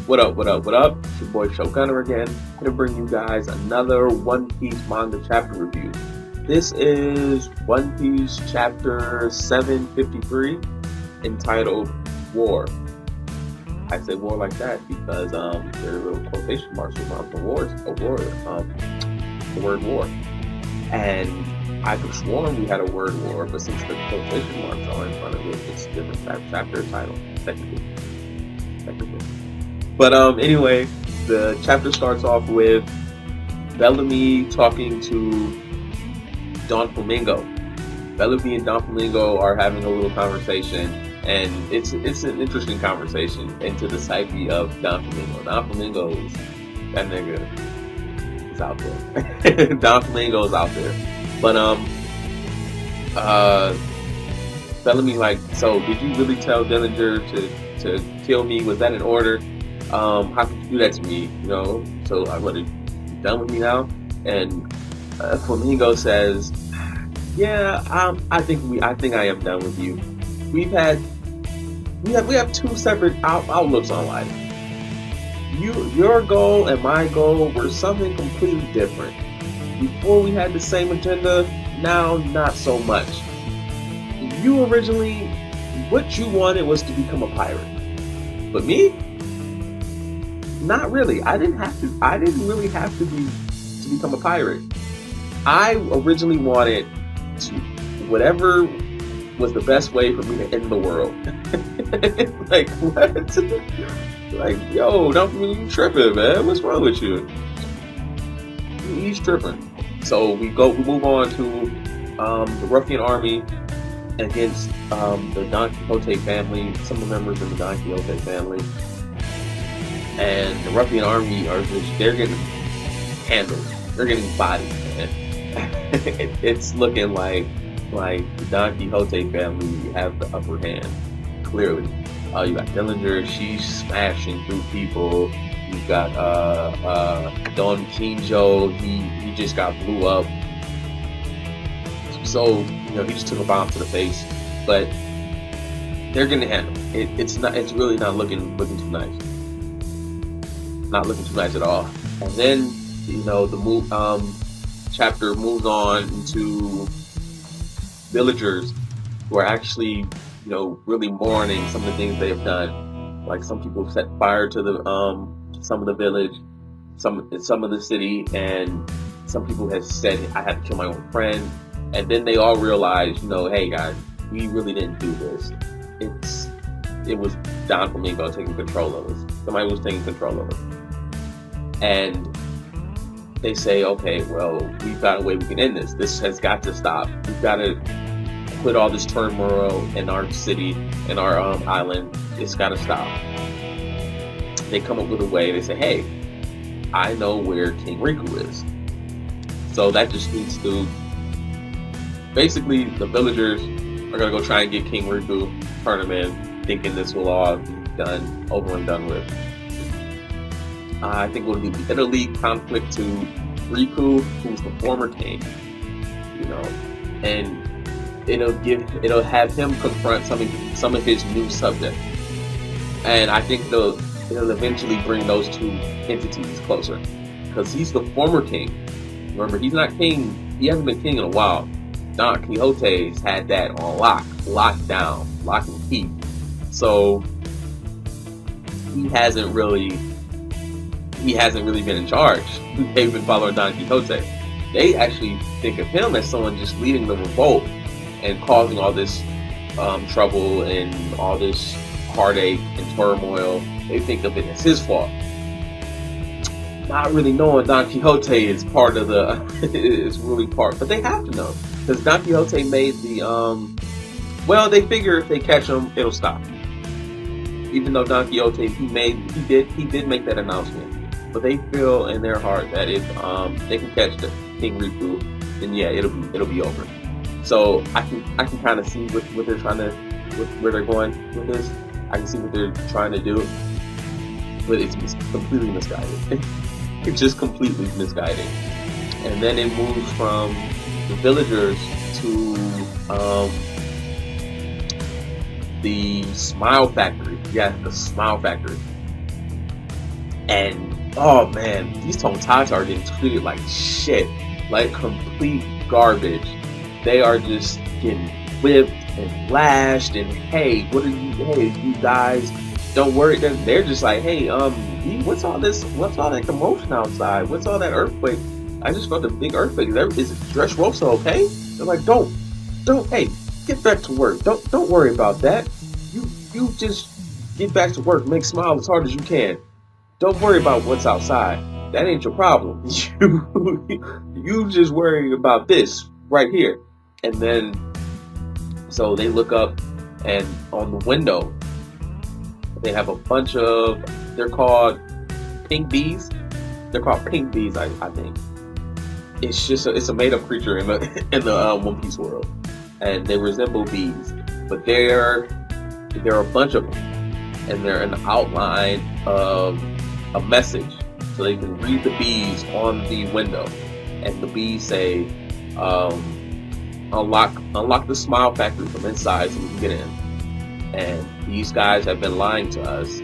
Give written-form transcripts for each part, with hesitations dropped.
What up, what up, what up? It's your boy Shogunna again. I'm gonna bring you guys another One Piece manga chapter review. This is One Piece chapter 753, entitled War. I say war like that because there are little quotation marks around the word war. And I could have sworn we had a word war, but since the quotation marks are in front of it, it's a different chapter title, technically. But anyway, the chapter starts off with Bellamy talking to Don Flamingo. Bellamy and Don Flamingo are having a little conversation, and it's an interesting conversation into the psyche of Don Flamingo. Don Flamingo is, that nigga is out there. Don Flamingo is out there. But Bellamy like, so did you really tell Dillinger to kill me? Was that an order? How could you do that to me? You know, so what, are you done with me now? And Flamingo says, yeah, I think I am done with you. We have two separate outlooks on life. Your goal and my goal were something completely different. Before we had the same agenda, now not so much. You originally, what you wanted was to become a pirate. But me? Not really. I didn't really have to become a pirate. I originally wanted to, whatever was the best way for me to end the world. Like, what? Like, yo, you tripping, man. What's wrong with you? He's tripping. So we move on to the ruffian army against the Don Quixote family, some of the members of the Don Quixote family. And the ruffian army they're getting handled. They're getting bodied, man. It's looking like the Don Quixote family have the upper hand, clearly. You got Dillinger, she's smashing through people. You got Don Kinjo, he just got blew up. So, he just took a bomb to the face. But they're getting handled. It's really not looking too nice. Not looking too nice at all. And then, the chapter moves on into villagers who are actually, really mourning some of the things they have done. Like, some people set fire to the some of the village, some of the city, and some people have said, I had to kill my own friend. And then they all realize, hey guys, we really didn't do this. It was Don Flamingo taking control of us. Somebody was taking control of us. And they say, okay, well, we've got a way we can end this. This has got to stop. We've got to quit all this turmoil in our city, in our island. It's got to stop. They come up with a way. They say, hey, I know where King Riku is. So that just leads to, basically, the villagers are going to go try and get King Riku, turn him in, thinking this will all be done, over and done with. I think it'll lead conflict to Riku, who's the former king, and it'll have him confront some of his new subjects, and I think it'll eventually bring those two entities closer, because he's the former king. Remember, he's not king. He hasn't been king in a while. Don Quixote's had that on locked down, lock and key. So he hasn't really been in charge. They've been following Don Quixote. They actually think of him as someone just leading the revolt and causing all this trouble and all this heartache and turmoil. They think of it as his fault. Not really knowing Don Quixote is part of but they have to know. Because Don Quixote made the, they figure if they catch him, it'll stop. Even though Don Quixote, he did make that announcement. But they feel in their heart that if they can catch the King Riku, then yeah, it'll be over. So I can kind of see what they're trying to, where they're going with this. I can see what they're trying to do, but it's completely misguided. It's just completely misguided. And then it moves from the villagers to the Smile Factory. Yeah, the Smile Factory. And oh man, these Tonkatsu are getting treated like shit, like complete garbage. They are just getting whipped and lashed. And hey, hey, you guys, don't worry. They're just like, hey, what's all this? What's all that commotion outside? What's all that earthquake? I just felt a big earthquake. Is Dressrosa okay? They're like, don't, hey, get back to work. Don't worry about that. You just get back to work. Make smile as hard as you can. Don't worry about what's outside. That ain't your problem. You just worry about this right here. And then, so they look up, and on the window, they have a bunch of, they're called pink bees. They're called pink bees, I think. It's just it's a made up creature in the One Piece world, and they resemble bees, but there are a bunch of them, and they're an outline of a message, so they can read the bees on the window, and the bees say, unlock the Smile Factory from inside so we can get in. And these guys have been lying to us.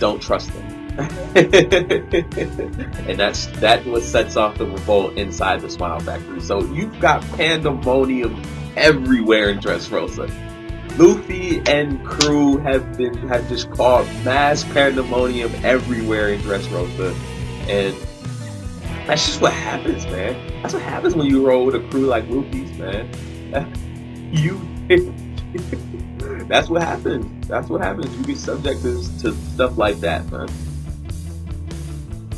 Don't trust them. And that what sets off the revolt inside the Smile Factory. So you've got pandemonium everywhere in Dressrosa. Luffy and crew have just caused mass pandemonium everywhere in Dressrosa, and that's just what happens, man. That's what happens when you roll with a crew like Luffy's, man. That's what happens. That's what happens. You get subjected to stuff like that, man.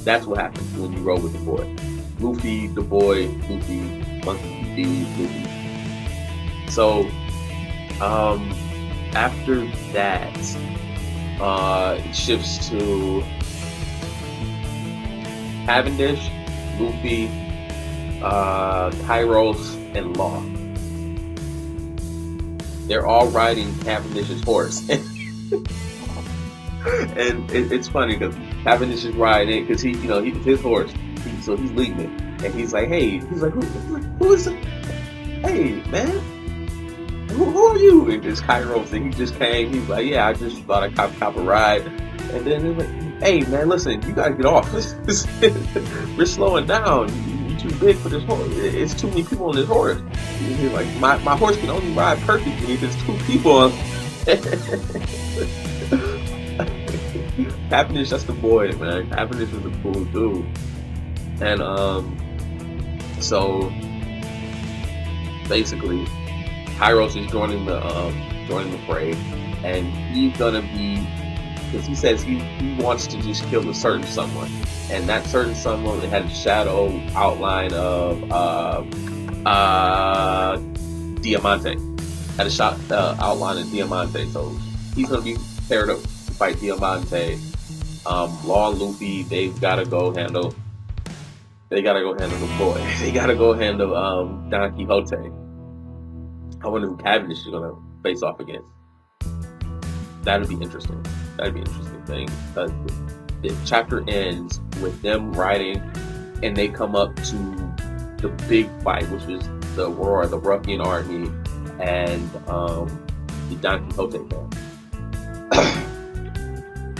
That's what happens when you roll with the boy. Luffy, the boy, Luffy, Monkey D, Luffy. So, after that, it shifts to Cavendish, Luffy, Kairos, and Law. They're all riding Cavendish's horse. And it's funny because Cavendish is riding it because he's his horse. So he's leading it. And he's like, hey, who is it? Hey, man. Who are you? And it's Kairos, and he just came. He's like, yeah, I just thought I'd cop a ride. And then they're like, hey, man, listen, you gotta get off. We're slowing down. You're too big for this horse. It's too many people on this horse. And he's like, my horse can only ride perfectly if there's two people on. Cavendish, that's the boy, man. Cavendish is a cool dude. And so basically, Kairos is joining the fray, and he's gonna be, because he says he wants to just kill a certain someone, and that certain someone had a shadow outline of Diamante, had a shot outline of Diamante, so he's gonna be paired up to fight Diamante. Law and Luffy, they gotta go handle the boy. They gotta go handle Don Quixote. I wonder who Cavendish is gonna face off against. That'd be interesting. That'd be an interesting thing. The chapter ends with them riding, and they come up to the big fight, which is the Aurora, the Ruffian army, and the Don Quixote band.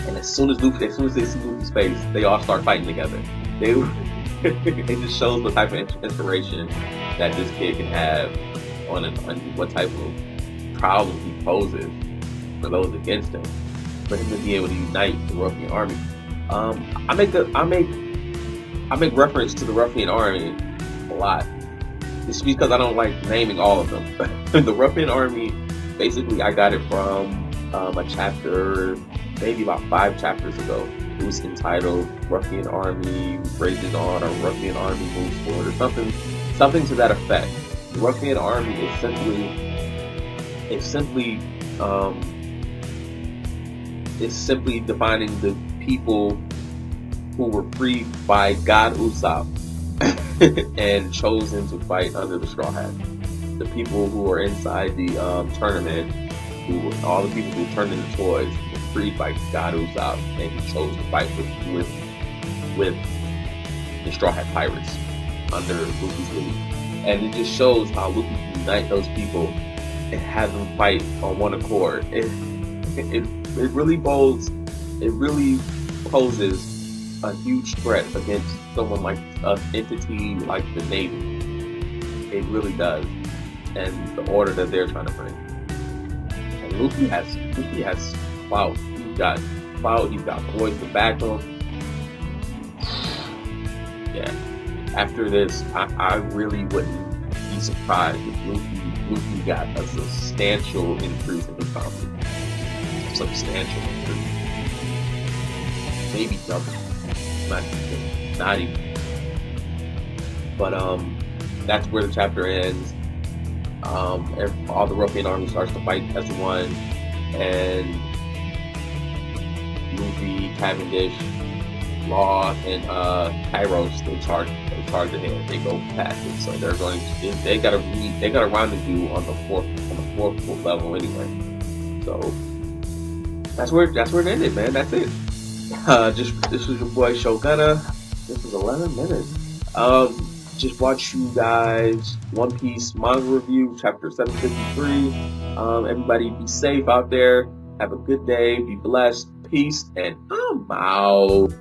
And as soon as they see Luffy's face, they all start fighting together. It just shows the type of inspiration that this kid can have on what type of problem he poses for those against him. For him to be able to unite the Ruffian army. I make reference to the Ruffian army a lot. It's because I don't like naming all of them. The Ruffian army, basically, I got it from a chapter, maybe about 5 chapters ago. It was entitled "Ruffian Army Rages On" or "Ruffian Army Moves Forward" or something to that effect. The Ruffian Army is simply defining the people who were freed by God Usopp and chosen to fight under the Straw Hat. The people who were inside the tournament, all the people who turned into toys, were freed by God Usopp, and he chose to fight with the Straw Hat Pirates under Luffy's lead. And it just shows how Luffy can unite those people and have them fight on one accord. It really bodes. It really poses a huge threat against someone like an entity like the Navy. It really does, and the order that they're trying to bring. And Luffy has clout. He's got clout. He's got boys to back him. Yeah. After this, I really wouldn't be surprised if Luffy got a substantial increase in his confidence. Substantial increase. Maybe double. Not even. But that's where the chapter ends. All the Ruffian army starts to fight as one, and Luffy, Cavendish, Law, and Kairos they charge ahead. They go past it, so they're going to they got a rendezvous on the fourth level anyway. So that's where it ended, man. That's it. This was your boy Shogunna. This was 11 minutes. Just watch you guys One Piece manga review, chapter 753. Everybody be safe out there. Have a good day. Be blessed. Peace, and I'm out.